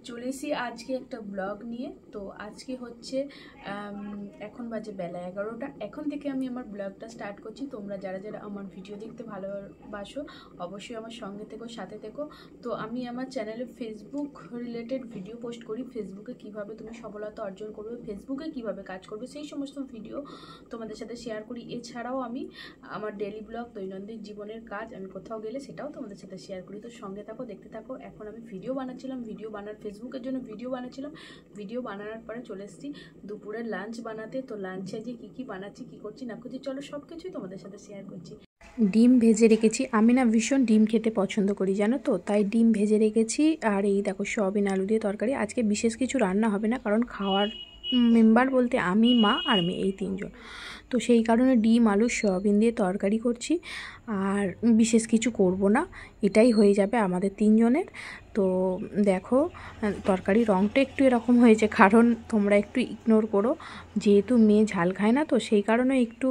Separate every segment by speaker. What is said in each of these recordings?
Speaker 1: চলে এসেছি আজকে একটা ব্লগ নিয়ে। তো আজকে হচ্ছে এখন বাজে বেলা 11টা। এখন থেকে আমি আমার ব্লগটা স্টার্ট করছি। তোমরা যারা যারা আমার ভিডিও দেখতে ভালোবাসো অবশ্যই আমার সঙ্গে থেকো, সাথে থেকো। তো আমি আমার চ্যানেলে ফেসবুক রিলেটেড ভিডিও পোস্ট করি। ফেসবুকে কিভাবে তুমি সফলতা অর্জন করবে, ফেসবুকে কিভাবে কাজ করবে, সেই সমস্ত ভিডিও তোমাদের সাথে শেয়ার করি। এছাড়াও আমি আমার ডেলি ব্লগ, দৈনন্দিন জীবনের কাজ, আমি কোথাও গেলে সেটাও তোমাদের সাথে শেয়ার করি। তো সঙ্গে থাকো, দেখতে থাকো। এখন আমি ভিডিও বানাচ্ছিলাম, ফেসবুকের জন্য ভিডিও বানাচ্ছিলাম। ভিডিও বানানোর পরে চলে এসেছি দুপুরের লাঞ্চ বানাতে। তো লাঞ্চে যে কী বানাচ্ছি, কী করছি না করছি, চলো সব কিছুই তোমাদের সাথে শেয়ার করছি। ডিম ভেজে রেখেছি। আমি না ভীষণ ডিম খেতে পছন্দ করি, জানো তো, তাই ডিম ভেজে রেখেছি। আর এই দেখো সয়াবিন আলু দিয়ে তরকারি। আজকে বিশেষ কিছু রান্না হবে না, কারণ খাওয়ার মেম্বার বলতে আমি, মা আর মেয়ে, এই তিনজন। তো সেই কারণে ডিম আলু সয়াবিন দিয়ে তরকারি করছি। আর বিশেষ কিছু করব না, এটাই হয়ে যাবে আমাদের তিনজনের। তো দেখো তরকারির রঙটা একটু এরকম হয়েছে, কারণ তোমরা একটু ইগনোর করো, যেহেতু মেয়ে ঝাল খায় না, তো সেই কারণে একটু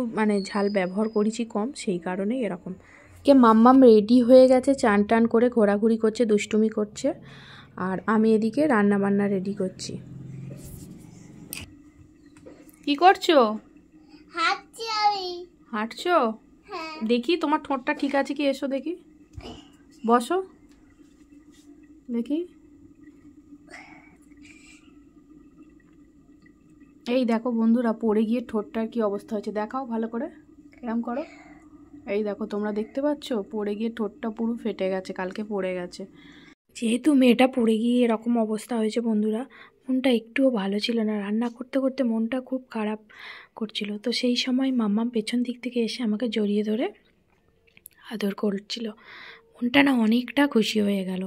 Speaker 1: ঝাল ব্যবহার করেছি কম, সেই কারণে এরকম। মাম্মাম রেডি হয়ে গেছে, চান টান করে ঘোরাঘুরি করছে, দুষ্টুমি করছে। আর আমি এদিকে রান্না বান্না রেডি করছি। কি করছো? হাঁটছো? দেখি তোমার ঠোঁটটা ঠিক আছে কি, এসো দেখি, বসো দেখি। এই দেখো বন্ধুরা, পড়ে গিয়ে ঠোঁটটার কি অবস্থা হয়েছে দেখাও ভালো করে, কেরম করো। এই দেখো তোমরা দেখতে পাচ্ছ, পড়ে গিয়ে ঠোঁটটা পুরো ফেটে গেছে, কালকে পড়ে গেছে। যেহেতু মেয়েটা পড়ে গিয়ে এরকম অবস্থা হয়েছে বন্ধুরা, মনটা একটুও ভালো ছিল না। রান্না করতে করতে মনটা খুব খারাপ করছিল। তো সেই সময় মাম্মাম পেছন দিক থেকে এসে আমাকে জড়িয়ে ধরে আদর করছিল। মনটা না অনেকটা খুশি হয়ে গেল।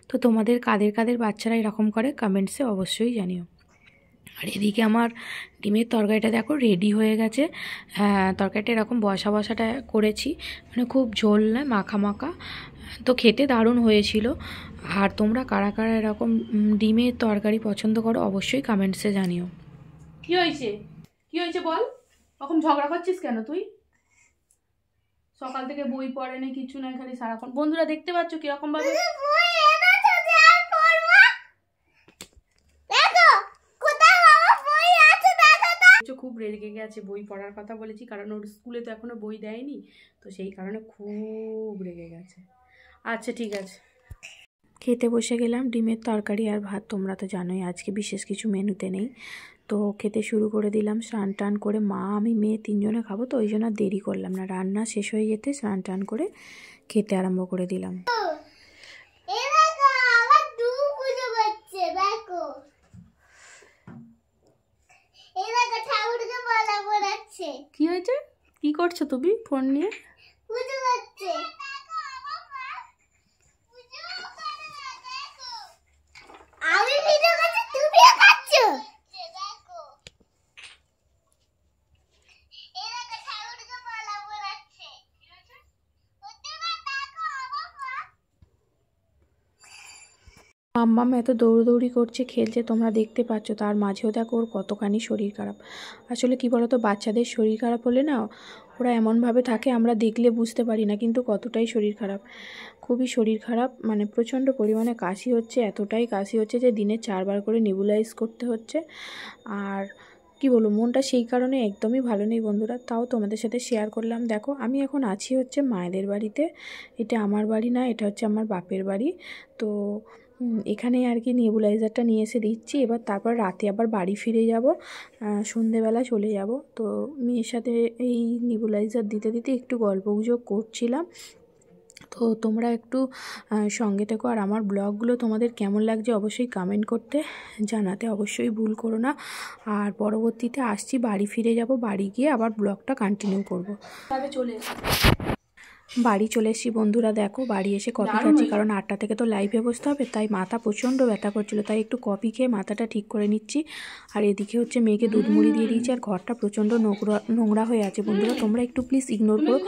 Speaker 1: তো তোমাদের কাদের কাদের বাচ্চারা এরকম করে কমেন্টসে অবশ্যই জানিও। আর এদিকে আমার ডিমের তরকারিটা দেখো রেডি হয়ে গেছে। তরকারিটা এরকম বসাটা করেছি, খুব ঝোল নয়, মাখা মাখা। তো খেতে দারুণ হয়েছিল। আর তোমরা কারা কারা এরকম ডিমের তরকারি পছন্দ করো অবশ্যই কমেন্টসে জানিও। কি হয়েছে, কি হয়েছে বল, কখন ঝগড়া করছিস কেন তুই? সকাল থেকে বই পড়ে না, কিছু নাই, খালি সারাক্ষণ। বন্ধুরা দেখতে পাচ্ছ কিরকম ভাবে খুব রেগে গেছে। বই পড়ার কথা বলেছি, কারণ ওর স্কুলে তো এখনো বই দেয়নি, তো সেই কারণে খুব রেগে গেছে। আচ্ছা ঠিক আছে, খেতে বসে গেলাম। ডিমের তরকারি আর ভাত। তোমরা তো জানোই আজকে বিশেষ কিছু মেনুতে নেই। তো খেতে শুরু করে দিলাম। স্নান টান করে মা আমি মেয়ে তিনজনে খাবো, তো ওই জন্য দেরি করলাম না। রান্না শেষ হয়ে যেতে স্নান টান করে খেতে আরম্ভ করে দিলাম। কি হয়েছে, কি করছো তুমি ফোন নিয়ে? মাম্মাম এত দৌড়দৌড়ি করছে, খেলছে, তোমরা দেখতে পাচ্ছ। তার মাঝেও দেখো ওর কতখানি শরীর খারাপ। আসলে কি বলতো, বাচ্চাদের শরীর খারাপ হলে না ওরা এমনভাবে থাকে, আমরা দেখলে বুঝতে পারি না, কিন্তু কতটাই শরীর খারাপ, খুবই শরীর খারাপ। প্রচণ্ড পরিমাণে কাশি হচ্ছে, এতটাই কাশি হচ্ছে যে দিনে 4 বার করে নেবুলাইজ করতে হচ্ছে। আর কি বলবো, মনটা সেই কারণে একদমই ভালো নেই বন্ধুরা। তাও তোমাদের সাথে শেয়ার করলাম। দেখো আমি এখন আছি হচ্ছে মায়েদের বাড়িতে। এটা আমার বাড়ি না, এটা হচ্ছে আমার বাপের বাড়ি। তো এখানে আর কি নেবুলাইজারটা নিয়ে এসে দিচ্ছি। এবার তারপর রাতে আবার বাড়ি ফিরে যাব, সন্ধেবেলা চলে যাব। তো মেয়ের সাথে এই নেবুলাইজার দিতে দিতে একটু গল্পগুজব করছিলাম। তো তোমরা একটু সঙ্গে থেকো। আর আমার ব্লগগুলো তোমাদের কেমন লাগছে অবশ্যই কমেন্ট করতে জানাতে অবশ্যই ভুল করো না। আর পরবর্তীতে আসছি, বাড়ি ফিরে যাব, বাড়ি গিয়ে আবার ব্লগটা কন্টিনিউ করব। বাড়ি চলে এসেছি বন্ধুরা। দেখো বাড়ি এসে কফি খাচ্ছি, কারণ 8টা থেকে তো লাইভে বসতে হবে, তাই মাথা প্রচণ্ড ব্যথা করছিল, তাই একটু কফি খেয়ে মাথাটা ঠিক করে নিচ্ছি। আর এদিকে হচ্ছে মেয়েকে দুধ মুড়ি দিয়ে দিয়েছি। আর ঘরটা প্রচণ্ড নোংরা হয়ে আছে বন্ধুরা, তোমরা একটু প্লিজ ইগনোর করো,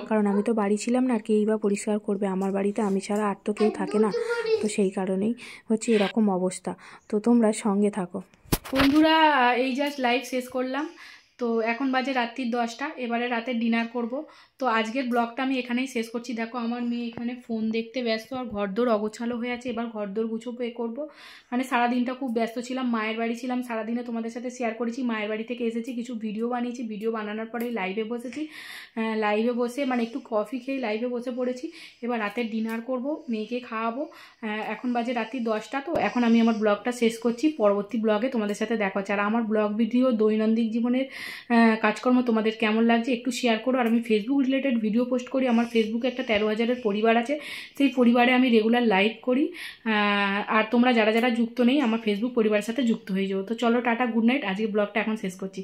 Speaker 1: কারণ আমি তো বাড়ি ছিলাম না, আর কেই বা পরিষ্কার করবে। আমার বাড়িতে আমি ছাড়া আর তো কেউ থাকে না, তো সেই কারণেই হচ্ছে এরকম অবস্থা। তো তোমরা সঙ্গে থাকো বন্ধুরা। এই জাস্ট লাইভ শেষ করলাম।
Speaker 2: তো এখন বাজে রাত্রির 10টা, এবারে রাতে ডিনার করব। তো আজকের ব্লগটা আমি এখানেই শেষ করছি। দেখো আমার মেয়ে এখানে ফোন দেখতে ব্যস্ত, আর ঘরদোর অগোছালো হয়ে আছে, এবার ঘরদোর গুছোবো, করবো। মানে সারাদিনটা খুব ব্যস্ত ছিলাম, মায়ের বাড়ি ছিলাম, সারাদিনে তোমাদের সাথে শেয়ার করেছি। মায়ের বাড়ি থেকে এসেছি, কিছু ভিডিও বানিয়েছি, ভিডিও বানানোর পরে লাইভে বসেছি, লাইভে বসে মানে একটু কফি খেয়ে লাইভে বসে পড়েছি। এবার রাতের ডিনার করব, মেয়েকে খাওয়াবো। এখন বাজে রাত্রি 10টা। তো এখন আমি আমার ব্লগটা শেষ করছি, পরবর্তী ব্লগে তোমাদের সাথে দেখা হচ্ছে। আর আমার ব্লগ ভিডিও, দৈনন্দিন জীবনের কাজকর্ম তোমাদের কেমন লাগছে একটু শেয়ার করো। আর আমি ফেসবুক রিলেটেড ভিডিও পোস্ট করি, আমার ফেসবুকে একটা 13,000-এর পরিবার আছে, সেই পরিবারে আমি রেগুলার লাইভ করি। আর তোমরা যারা যারা যুক্ত নেই আমার ফেসবুক পরিবারের সাথে যুক্ত হয়ে যাও। তো চলো টাটা, গুড নাইট, আজকে ব্লগটা এখন শেষ করছি।